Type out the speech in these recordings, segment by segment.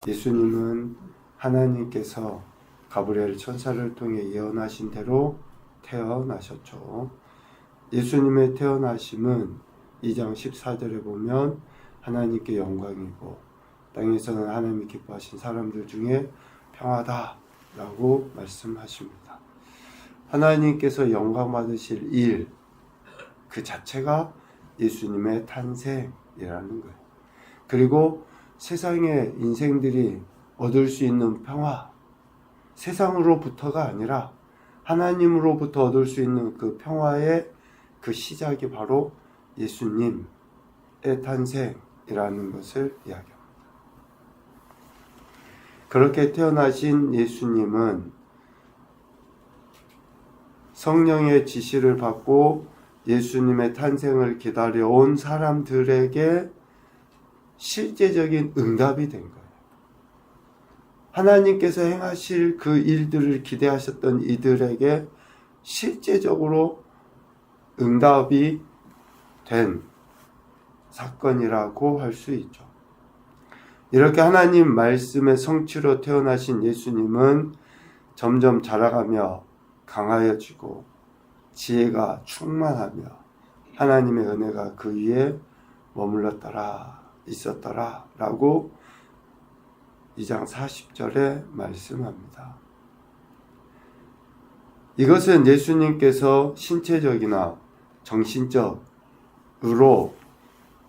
예수님은 하나님께서 가브리엘 천사를 통해 예언하신 대로 태어나셨죠. 예수님의 태어나심은 2장 14절에 보면 하나님께 영광이고 땅에서는 하나님이 기뻐하신 사람들 중에 평화다 라고 말씀하십니다. 하나님께서 영광 받으실 일, 그 자체가 예수님의 탄생이라는 거예요. 그리고 세상의 인생들이 얻을 수 있는 평화, 세상으로부터가 아니라 하나님으로부터 얻을 수 있는 그 평화의 그 시작이 바로 예수님의 탄생이라는 것을 이야기합니다. 그렇게 태어나신 예수님은 성령의 지시를 받고 예수님의 탄생을 기다려온 사람들에게 실제적인 응답이 된 거예요. 하나님께서 행하실 그 일들을 기대하셨던 이들에게 실제적으로 응답이 된 사건이라고 할 수 있죠. 이렇게 하나님 말씀의 성취로 태어나신 예수님은 점점 자라가며 강하여지고 지혜가 충만하며 하나님의 은혜가 그 위에 머물렀더라, 있었더라 라고 2장 40절에 말씀합니다. 이것은 예수님께서 신체적이나 정신적으로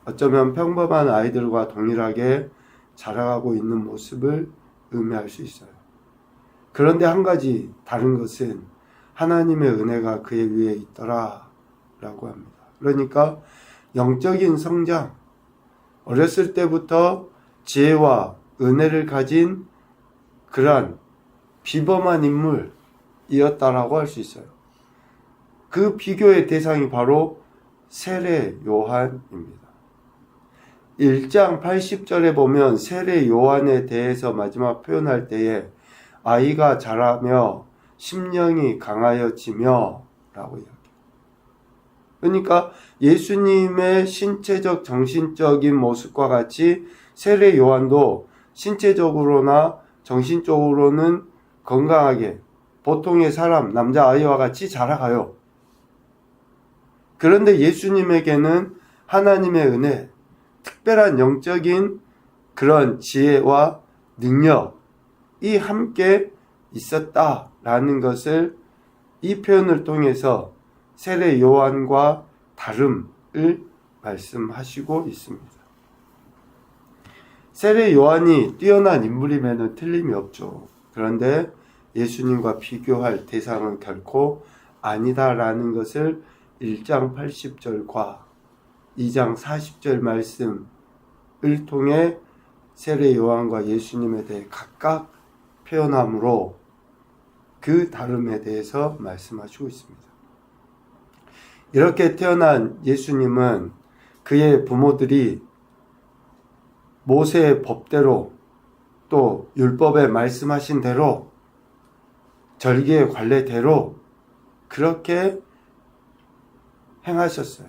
어쩌면 평범한 아이들과 동일하게 자라가고 있는 모습을 의미할 수 있어요. 그런데 한 가지 다른 것은 하나님의 은혜가 그의 위에 있더라 라고 합니다. 그러니까 영적인 성장, 어렸을 때부터 지혜와 은혜를 가진 그러한 비범한 인물이었다라고 할 수 있어요. 그 비교의 대상이 바로 세례 요한입니다. 1장 80절에 보면 세례 요한에 대해서 마지막 표현할 때에 아이가 자라며 심령이 강하여지며 라고 이야기해요. 그러니까 예수님의 신체적 정신적인 모습과 같이 세례 요한도 신체적으로나 정신적으로는 건강하게 보통의 사람, 남자아이와 같이 자라가요. 그런데 예수님에게는 하나님의 은혜, 특별한 영적인 그런 지혜와 능력이 함께 있었다라는 것을 이 표현을 통해서 세례 요한과 다름을 말씀하시고 있습니다. 세례 요한이 뛰어난 인물임에는 틀림이 없죠. 그런데 예수님과 비교할 대상은 결코 아니다라는 것을 1장 80절과 2장 40절 말씀을 통해 세례 요한과 예수님에 대해 각각 표현함으로 그 다름에 대해서 말씀하시고 있습니다. 이렇게 태어난 예수님은 그의 부모들이 모세의 법대로 또 율법에 말씀하신 대로 절기의 관례대로 그렇게 행하셨어요.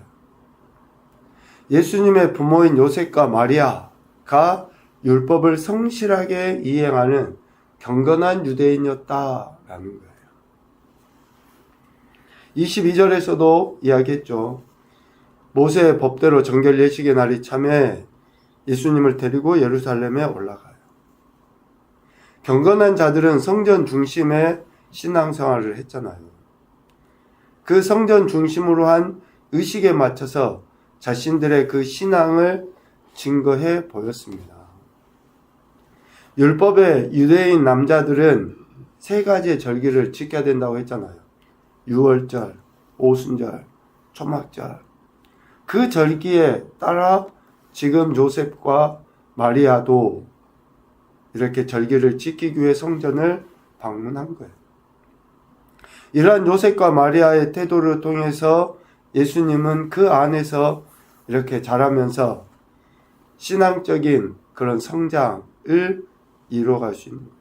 예수님의 부모인 요셉과 마리아가 율법을 성실하게 이행하는 경건한 유대인이었다라는 거예요. 22절에서도 이야기했죠. 모세의 법대로 정결 예식의 날이 참에 예수님을 데리고 예루살렘에 올라가요. 경건한 자들은 성전 중심의 신앙생활을 했잖아요. 그 성전 중심으로 한 의식에 맞춰서 자신들의 그 신앙을 증거해 보였습니다. 율법의 유대인 남자들은 세 가지의 절기를 지켜야 된다고 했잖아요. 유월절, 오순절, 초막절. 그 절기에 따라 지금 요셉과 마리아도 이렇게 절기를 지키기 위해 성전을 방문한 거예요. 이러한 요셉과 마리아의 태도를 통해서 예수님은 그 안에서 이렇게 자라면서 신앙적인 그런 성장을 이루어갈 수 있는 거예요.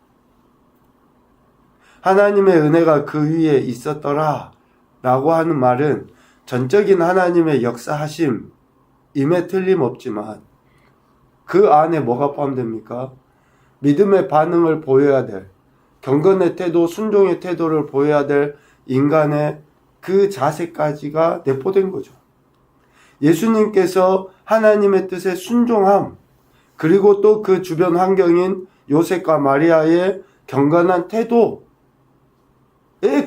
하나님의 은혜가 그 위에 있었더라 라고 하는 말은 전적인 하나님의 역사하심임에 틀림없지만 그 안에 뭐가 포함됩니까? 믿음의 반응을 보여야 될, 경건의 태도, 순종의 태도를 보여야 될 인간의 그 자세까지가 내포된 거죠. 예수님께서 하나님의 뜻에 순종함, 그리고 또 그 주변 환경인 요셉과 마리아의 경건한 태도에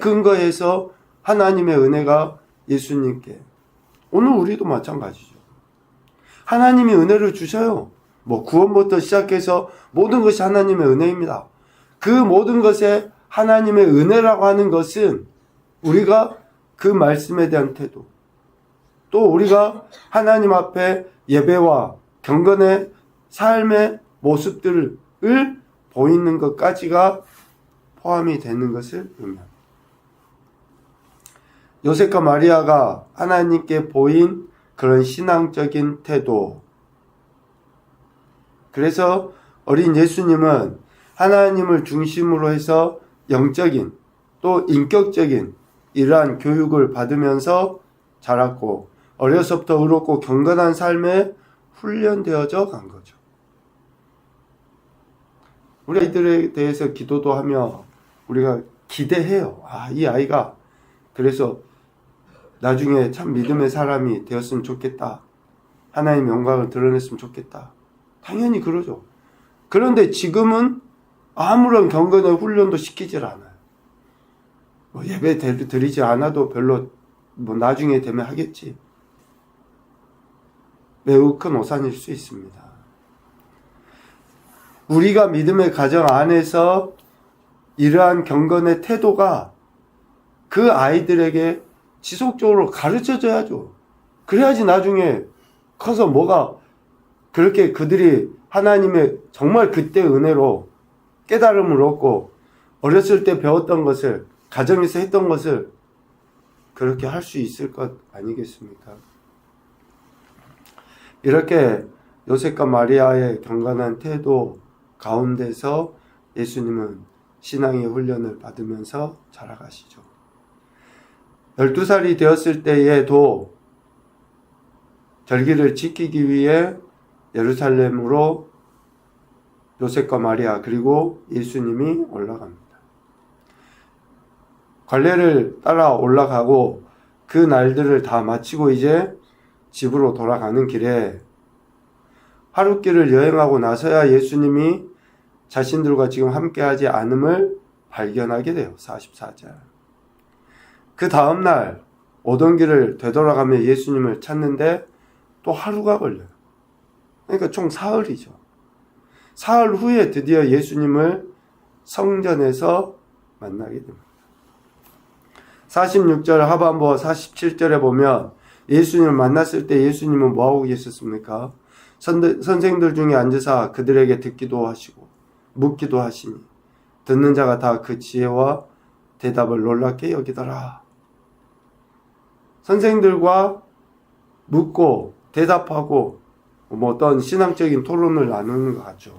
근거해서 하나님의 은혜가 예수님께, 오늘 우리도 마찬가지죠. 하나님이 은혜를 주셔요. 구원부터 시작해서 모든 것이 하나님의 은혜입니다. 그 모든 것에 하나님의 은혜라고 하는 것은 우리가 그 말씀에 대한 태도, 또 우리가 하나님 앞에 예배와 경건의 삶의 모습들을 보이는 것까지가 포함이 되는 것을 의미합니다. 요셉과 마리아가 하나님께 보인 그런 신앙적인 태도, 그래서 어린 예수님은 하나님을 중심으로 해서 영적인 또 인격적인 이러한 교육을 받으면서 자랐고 어려서부터 의롭고 경건한 삶에 훈련되어져 간 거죠. 우리 아이들에 대해서 기도도 하며 우리가 기대해요. 이 아이가 그래서 나중에 참 믿음의 사람이 되었으면 좋겠다. 하나님의 영광을 드러냈으면 좋겠다. 당연히 그러죠. 그런데 지금은 아무런 경건의 훈련도 시키질 않아요. 예배 드리지 않아도 별로 나중에 되면 하겠지. 매우 큰 오산일 수 있습니다. 우리가 믿음의 가정 안에서 이러한 경건의 태도가 그 아이들에게 지속적으로 가르쳐줘야죠. 그래야지 나중에 커서 뭐가 그렇게 그들이 하나님의 정말 그때 은혜로 깨달음을 얻고 어렸을 때 배웠던 것을 가정에서 했던 것을 그렇게 할 수 있을 것 아니겠습니까? 이렇게 요셉과 마리아의 경건한 태도 가운데서 예수님은 신앙의 훈련을 받으면서 자라가시죠. 12살이 되었을 때에도 절기를 지키기 위해 예루살렘으로 요셉과 마리아 그리고 예수님이 올라갑니다. 관례를 따라 올라가고 그 날들을 다 마치고 이제 집으로 돌아가는 길에 하룻길을 여행하고 나서야 예수님이 자신들과 지금 함께하지 않음을 발견하게 돼요. 44절. 그 다음날 오던 길을 되돌아가며 예수님을 찾는데 또 하루가 걸려요. 그러니까 총 사흘이죠. 사흘 후에 드디어 예수님을 성전에서 만나게 됩니다. 46절 하반부 47절에 보면 예수님을 만났을 때 예수님은 뭐하고 계셨습니까? 선생들 중에 앉으사 그들에게 듣기도 하시고 묻기도 하시니 듣는 자가 다 그 지혜와 대답을 놀랍게 여기더라. 선생들과 묻고 대답하고 어떤 신앙적인 토론을 나누는 것 같죠.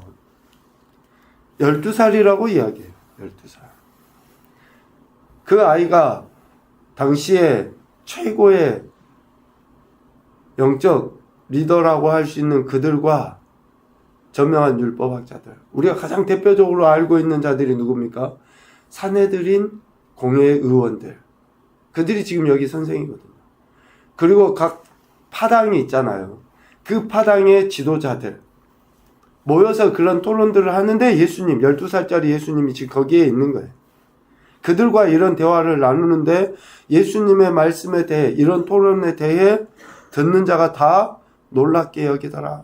12살이라고 이야기해요. 12살. 그 아이가 당시에 최고의 영적 리더라고 할 수 있는 그들과 저명한 율법학자들, 우리가 가장 대표적으로 알고 있는 자들이 누굽니까? 산헤드린 공회 의원들, 그들이 지금 여기 선생이거든요. 그리고 각 파당이 있잖아요. 그 파당의 지도자들 모여서 그런 토론들을 하는데 예수님, 12살짜리 예수님이 지금 거기에 있는 거예요. 그들과 이런 대화를 나누는데 예수님의 말씀에 대해, 이런 토론에 대해 듣는 자가 다 놀랍게 여기더라.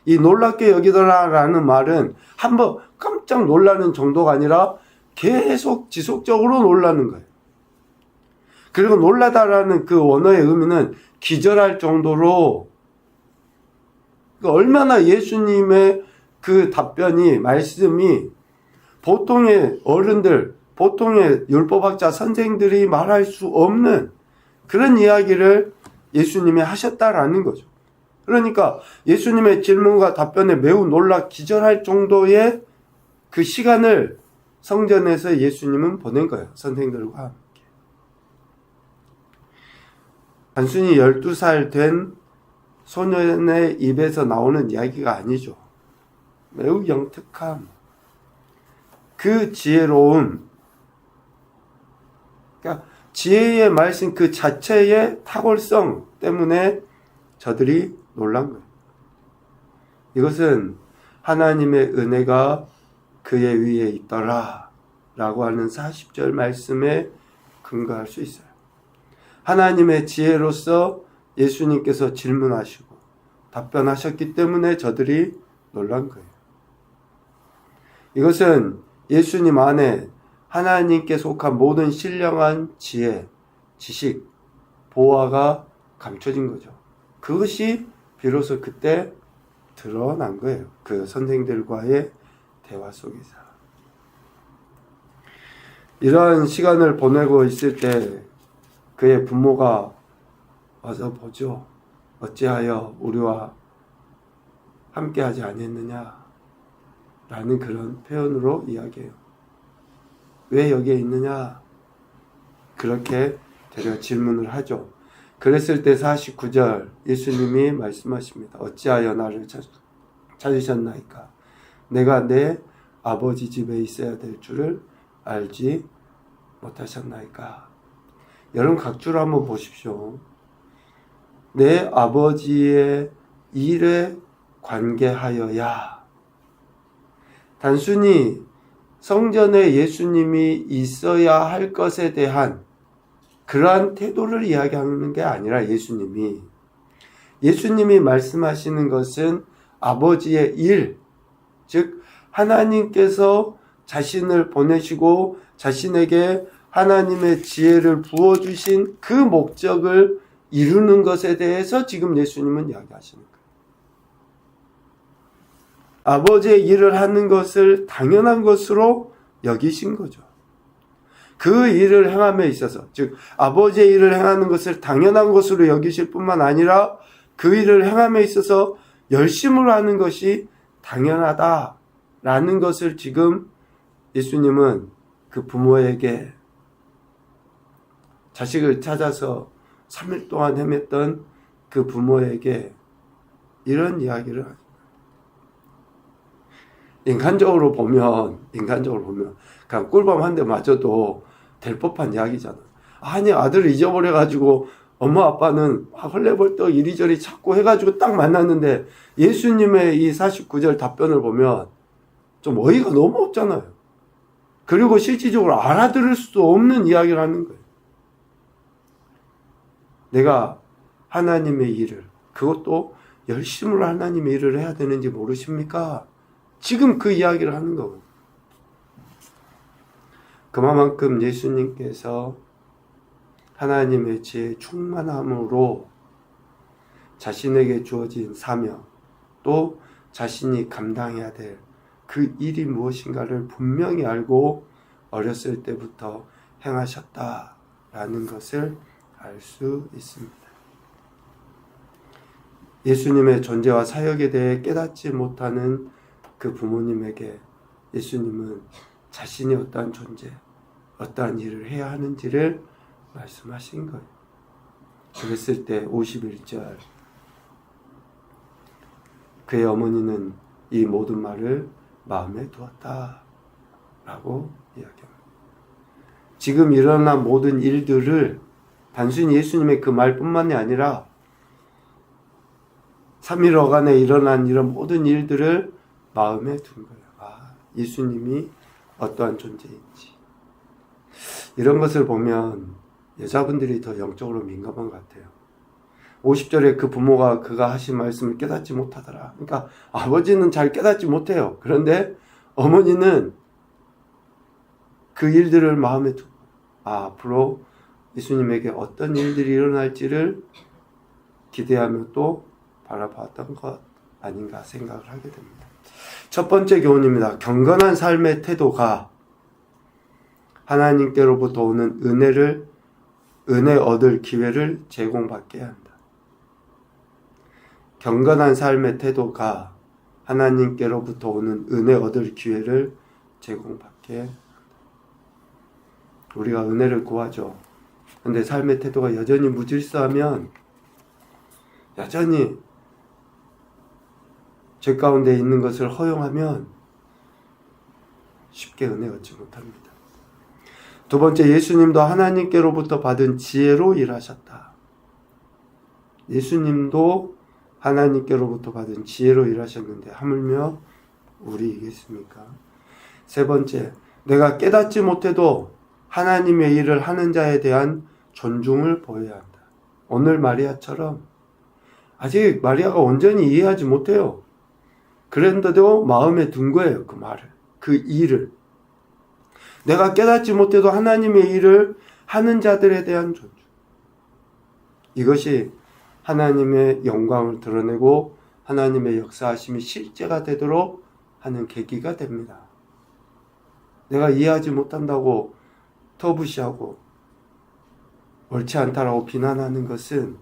이 놀랍게 여기더라라는 말은 한번 깜짝 놀라는 정도가 아니라 계속 지속적으로 놀라는 거예요. 그리고 놀라다라는 그 원어의 의미는 기절할 정도로, 얼마나 예수님의 그 답변이, 말씀이 보통의 어른들, 보통의 율법학자 선생들이 말할 수 없는 그런 이야기를 예수님이 하셨다라는 거죠. 그러니까 예수님의 질문과 답변에 매우 놀라 기절할 정도의 그 시간을 성전에서 예수님은 보낸 거예요. 선생들과 함께. 단순히 12살 된 소년의 입에서 나오는 이야기가 아니죠. 매우 영특한 그 지혜로움, 그러니까 지혜의 말씀 그 자체의 탁월성 때문에 저들이 놀란 거예요. 이것은 하나님의 은혜가 그의 위에 있더라 라고 하는 40절 말씀에 근거할 수 있어요. 하나님의 지혜로서 예수님께서 질문하시고 답변하셨기 때문에 저들이 놀란 거예요. 이것은 예수님 안에 하나님께 속한 모든 신령한 지혜, 지식, 보화가 감춰진 거죠. 그것이 비로소 그때 드러난 거예요. 그 선생들과의 대화 속에서. 이러한 시간을 보내고 있을 때 그의 부모가 와서 보죠. 어찌하여 우리와 함께하지 아니했느냐 라는 그런 표현으로 이야기해요. 왜 여기에 있느냐? 그렇게 되려 질문을 하죠. 그랬을 때 49절 예수님이 말씀하십니다. 어찌하여 나를 찾으셨나이까? 내가 내 아버지 집에 있어야 될 줄을 알지 못하셨나이까? 여러분 각주를 한번 보십시오. 내 아버지의 일에 관계하여야 단순히 성전에 예수님이 있어야 할 것에 대한 그러한 태도를 이야기하는 게 아니라 예수님이 말씀하시는 것은 아버지의 일, 즉 하나님께서 자신을 보내시고 자신에게 하나님의 지혜를 부어주신 그 목적을 이루는 것에 대해서 지금 예수님은 이야기하시는 거예요. 아버지의 일을 하는 것을 당연한 것으로 여기신 거죠. 그 일을 행함에 있어서, 즉 아버지의 일을 행하는 것을 당연한 것으로 여기실 뿐만 아니라 그 일을 행함에 있어서 열심으로 하는 것이 당연하다라는 것을 지금 예수님은 그 부모에게 자식을 찾아서 3일 동안 헤맸던 그 부모에게 이런 이야기를 하죠. 인간적으로 보면 그냥 꿀밤 한 대 맞아도 될 법한 이야기잖아. 아니 아들을 잊어버려가지고 엄마 아빠는 헐레벌떡 이리저리 찾고 해가지고 딱 만났는데 예수님의 이 49절 답변을 보면 좀 어이가 너무 없잖아요. 그리고 실질적으로 알아들을 수도 없는 이야기를 하는 거예요. 내가 하나님의 일을, 그것도 열심으로 하나님의 일을 해야 되는지 모르십니까? 지금 그 이야기를 하는 거거든요. 그만큼 예수님께서 하나님의 지혜의 충만함으로 자신에게 주어진 사명, 또 자신이 감당해야 될 그 일이 무엇인가를 분명히 알고 어렸을 때부터 행하셨다라는 것을 알 수 있습니다. 예수님의 존재와 사역에 대해 깨닫지 못하는 그 부모님에게 예수님은 자신이 어떠한 존재, 어떠한 일을 해야 하는지를 말씀하신 거예요. 그랬을 때 51절 그의 어머니는 이 모든 말을 마음에 두었다 라고 이야기합니다. 지금 일어난 모든 일들을 단순히 예수님의 그 말뿐만이 아니라 3일 어간에 일어난 이런 모든 일들을 마음에 둔 거예요. 예수님이 어떠한 존재인지. 이런 것을 보면 여자분들이 더 영적으로 민감한 것 같아요. 50절에 그 부모가 그가 하신 말씀을 깨닫지 못하더라. 그러니까 아버지는 잘 깨닫지 못해요. 그런데 어머니는 그 일들을 마음에 두고 앞으로 예수님에게 어떤 일들이 일어날지를 기대하며 또 바라봤던 것 아닌가 생각을 하게 됩니다. 첫 번째 교훈입니다. 경건한 삶의 태도가 하나님께로부터 오는 은혜 얻을 기회를 제공받게 한다. 경건한 삶의 태도가 하나님께로부터 오는 은혜 얻을 기회를 제공받게 한다. 우리가 은혜를 구하죠. 근데 삶의 태도가 여전히 무질서하면, 여전히 죄 가운데 있는 것을 허용하면 쉽게 은혜 얻지 못합니다. 두 번째, 예수님도 하나님께로부터 받은 지혜로 일하셨다. 예수님도 하나님께로부터 받은 지혜로 일하셨는데 하물며 우리이겠습니까? 세 번째, 내가 깨닫지 못해도 하나님의 일을 하는 자에 대한 존중을 보여야 한다. 오늘 마리아처럼 아직 마리아가 온전히 이해하지 못해요. 그런데도 마음에 둔 거예요. 그 말을, 그 일을. 내가 깨닫지 못해도 하나님의 일을 하는 자들에 대한 존중. 이것이 하나님의 영광을 드러내고 하나님의 역사하심이 실제가 되도록 하는 계기가 됩니다. 내가 이해하지 못한다고 터부시하고 옳지 않다라고 비난하는 것은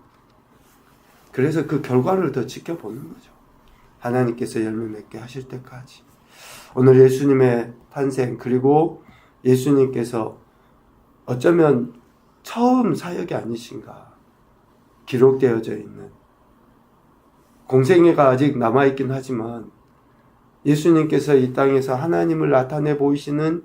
그래서 그 결과를 더 지켜보는 거죠. 하나님께서 열매 맺게 하실 때까지. 오늘 예수님의 탄생, 그리고 예수님께서 어쩌면 처음 사역이 아니신가 기록되어져 있는, 공생애가 아직 남아있긴 하지만 예수님께서 이 땅에서 하나님을 나타내 보이시는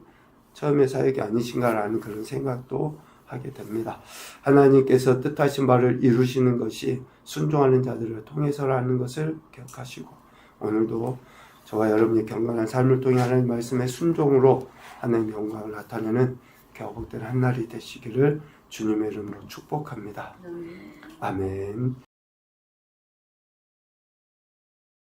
처음의 사역이 아니신가라는 그런 생각도 하게 됩니다. 하나님께서 뜻하신 바를 이루시는 것이 순종하는 자들을 통해서라는 것을 기억하시고, 오늘도 저와 여러분이 경건한 삶을 통해 하나님 말씀의 순종으로 하나님의 영광을 나타내는 교복된 한 날이 되시기를 주님의 이름으로 축복합니다. 아멘.